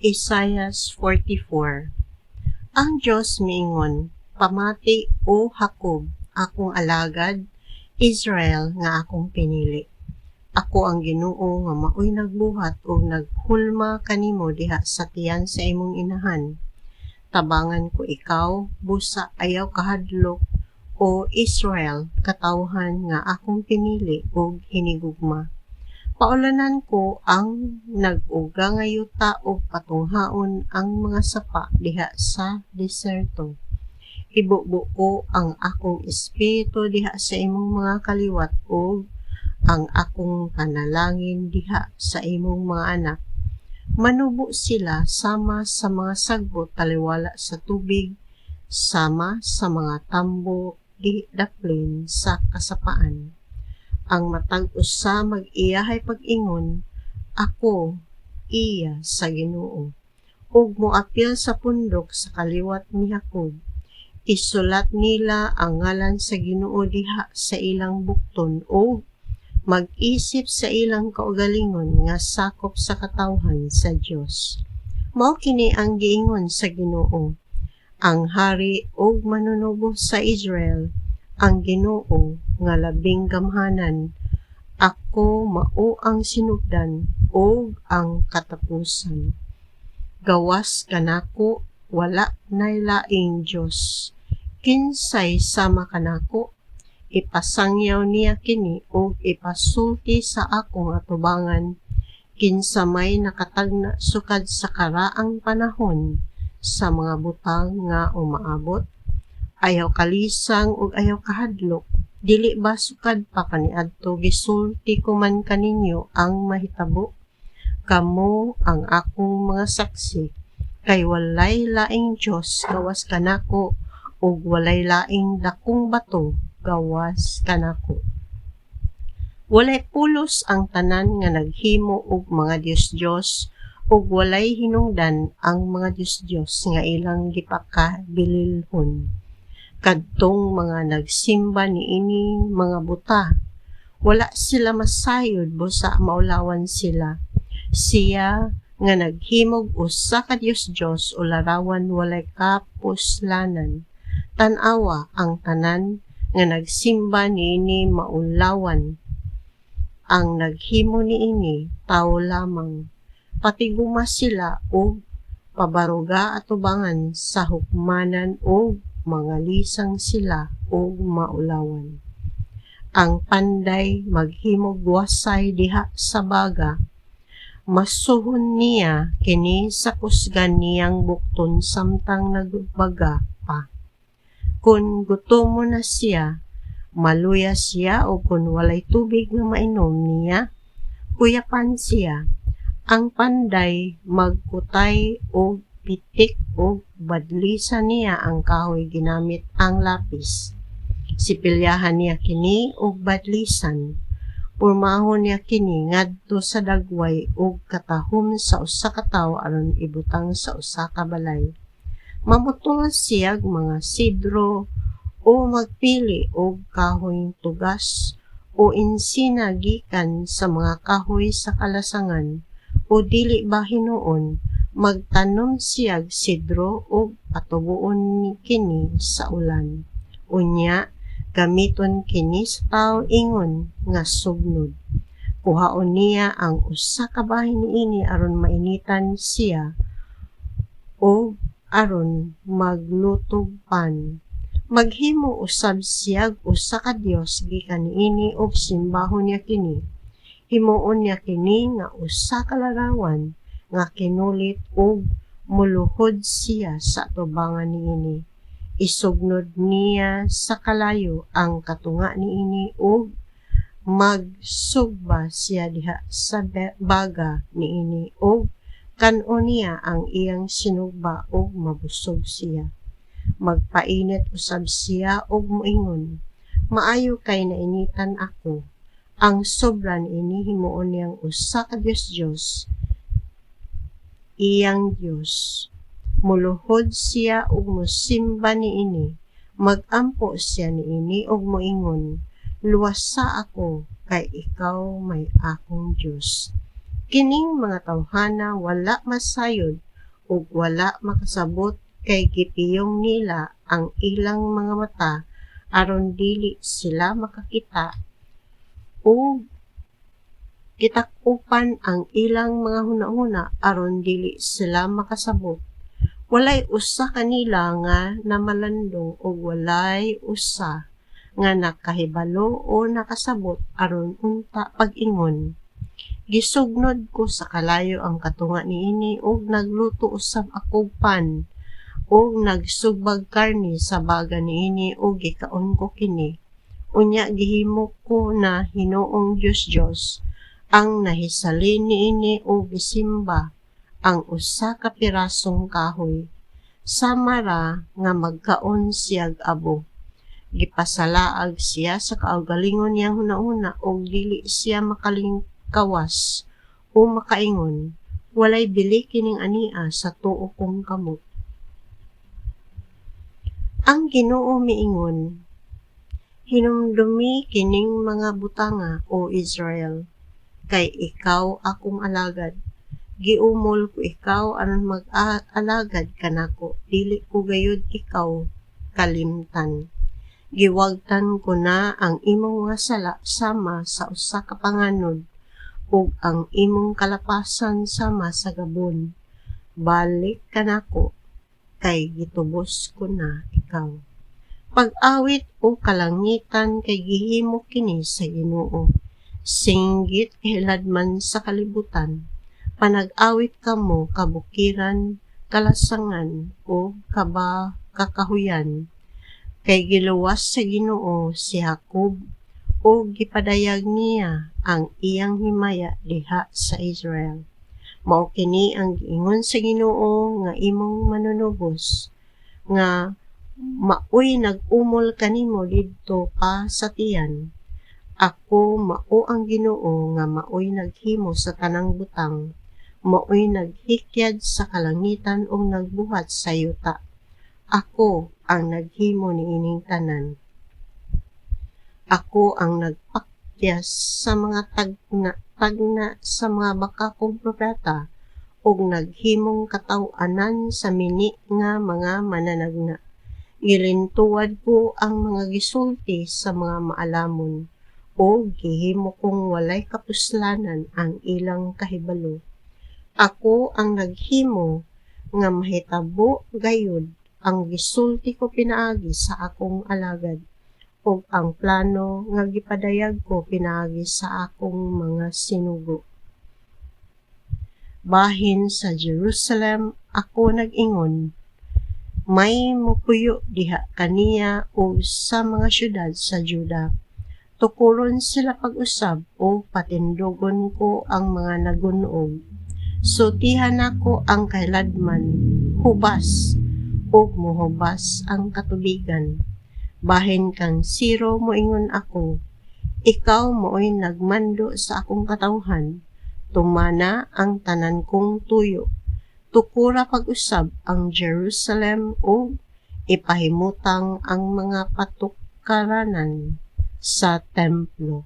Isaias 44. Ang Diyos miingon, pamati o Hakob, akong alagad, Israel nga akong pinili. Ako ang Ginoo nga maoy nagbuhat o naghulma kanimo diha sa tiyan sa imong inahan. Tabangan ko ikaw, busa ayaw kahadlok, o Israel, katawhan nga akong pinili o hinigugma. Paulanan ko ang nag-uga nga yuta o patunghaon ang mga sapa diha sa deserto. Ibubo ko ang akong espiritu diha sa imong mga kaliwat o ang akong panalangin diha sa imong mga anak. Manubo sila sama sa mga sagbot taliwala sa tubig, sama sa mga tambo di daplin sa kasapaan. Ang matag usa mag-iyahay pag-ingon, ako iya sa Ginoo. Ug moapil sa pundok sa kaliwat ni Hakob. Isulat nila ang ngalan sa Ginoo diha sa ilang bukton o mag-isip sa ilang kaugalingon nga sakop sa katawhan sa Dios. Mao kini ang giingon sa Ginoo, ang hari ug manunubo sa Israel, ang Ginoo nga labing gamhanan. Ako mao ang sinugdan ug ang katapusan. Gawas kanako wala nay laing Dios. Kinsay sama kanako? Ipasangyaw niya kini ug ipasulti sa akong atubangan. Kinsa may nakatagna sukad sa karaang panahon sa mga butang nga umaabot. Ayaw kalisang ug ayaw kahadlok, dili ba sukad pa kaniadto gisulti ko man kaninyo ang mahitabo? Kamo ang akong mga saksi, kay walay laing Dios gawas kanako, ug walay laing dakong bato gawas kanako. Walay pulos ang tanan nga naghimo og mga Dios-Dios, ug walay hinungdan ang mga Dios-Dios nga ilang gipakabililhon. Kadtong mga nagsimba niini mga buta, wala sila masayod busa maulawan sila. Siya nga naghimog usa ka Dios o larawan walay kapuslanan. Tan-awa ang tanan nga nagsimba niini maulawan. Ang naghimo niini tawo lamang. Patiguma sila og pabaruga atubangan sa hukmanan og mga lisang sila o maulawan. Ang panday maghimog wasay diha sa baga. Masuhon niya kini sa kusgan niyang bukton samtang nagbaga pa. Kung gutom na siya, maluya siya o kung walay tubig nga mainom niya, kuyapan siya. Ang panday magkutay o pitik o badlisan niya ang kahoy ginamit ang lapis. Sipilyahan niya kini og badlisan. Purmahon niya kini ngadto sa dagway og katahom sa usa ka tawo aron ibutang sa usa ka balay. Mamutol siya mga sidro o magpili og kahoy tugas o insina gikan sa mga kahoy sa kalasangan o dili ba hinuon magtanom siyag sidro o patubuon kini sa ulan. Unya, gamiton kini sa tao ingon nga sugnod. Kuhaon niya ang usa ka bahin niini aron mainitan siya o aron maglutog pan. Maghimo usab siyag usa ka Dios gikan niini og simbahon niya kini. Himuon niya kini nga usa ka larawan nga kinulit og muluhod siya sa atubangan niini. Isugnod niya sa kalayo ang katunga niini og magsugba siya diha sa baga niini og kan-on niya ang iyang sinugba og mabusog siya. Magpainit usab siya og moingon, maayo kay nainitan ako. Ang sobran ini himuon niyang usa ka Dios iyang Diyos. Muluhod siya ug mosimba niini. Magampo siya niini ug moingon, luwasa ako kay ikaw may akong Diyos. Kining mga tawhana wala masayod ug wala makasabot kay gipiyong nila ang ilang mga mata aron dili sila makakita ug gitakupan ang ilang mga hunahuna aron dili sila makasabot. Walay usa kanila nga namalandong ug walay usa nga nakahibalo o nakasabot aron unta pag-ingon. Gisugnod ko sa kalayo ang katunga niini ug nagluto usab ako pan ug nagsugbag karni sa baga niini ug gikaon ko kini. Unya gihimo ko na Hinuong Dios ang nahisalin niini ug gisimba ang usa ka pirasong kahoy. Samara nga magkaon siyag abo. Gipasalaag siya sa kaugalingon niyang hunahuna ug dili siya makalingkawas o makaingon. Walay bili kining ania sa tuo kong kamot. Ang Ginoo miingon, hinumdumi kining mga butanga o Israel, kay ikaw akong alagad. Giumol ko ikaw aron mag-alagad kanako, dili ko gayud ikaw kalimtan. Giwagtan ko na ang imong mga sala sama sa usa ka panganod ug ang imong kalapasan sama sa gabon. Balik kanako kay gitubos ko na ikaw. Pag-awit o kalangitan kay gihimo kini sa Ginoo. Singgit hiladman sa kalibutan. Panag-awit kamo kabukiran, kalasangan o kakahuyan. Kay giluwas sa Ginoo si Jacob o gipadayag niya ang iyang himaya diha sa Israel. Mao kini ang giingon sa Ginoo nga imong manunubos nga maoy nag-umol kanimo didto pa sa tiyan. Ako mao ang Ginoo nga maoy naghimo sa tanang butang, maoy naghikyad sa kalangitan ug nagbuhat sa yuta. Ako ang naghimo niining tanan. Ako ang nagpakyas sa mga tagna sa mga baka kong propeta ug naghimong kataw-anan sa mini nga mga mananagna. Gilintuwad ko ang mga gisulti sa mga maalamon o gihimo kong walay kapuslanan ang ilang kahibalo. Ako ang naghimo nga mahitabo gayud ang gisulti ko pinaagi sa akong alagad ug ang plano nga gipadayag ko pinaagi sa akong mga sinugo. Bahin sa Jerusalem ako nag-ingon, may mupuyo diha kaniya o sa mga syudad sa Juda. Tukuron sila pag-usab o patindogon ko ang mga nagunog. Sutihan ako ang kailadman, hubas, o muhubas ang katubigan. Bahin kang siro moingon ako, ikaw mooy nagmando sa akong katawhan, tumana ang tanan kong tuyo. Tukura pag-usab ang Jerusalem o ipahimutang ang mga patukaranan sa templo.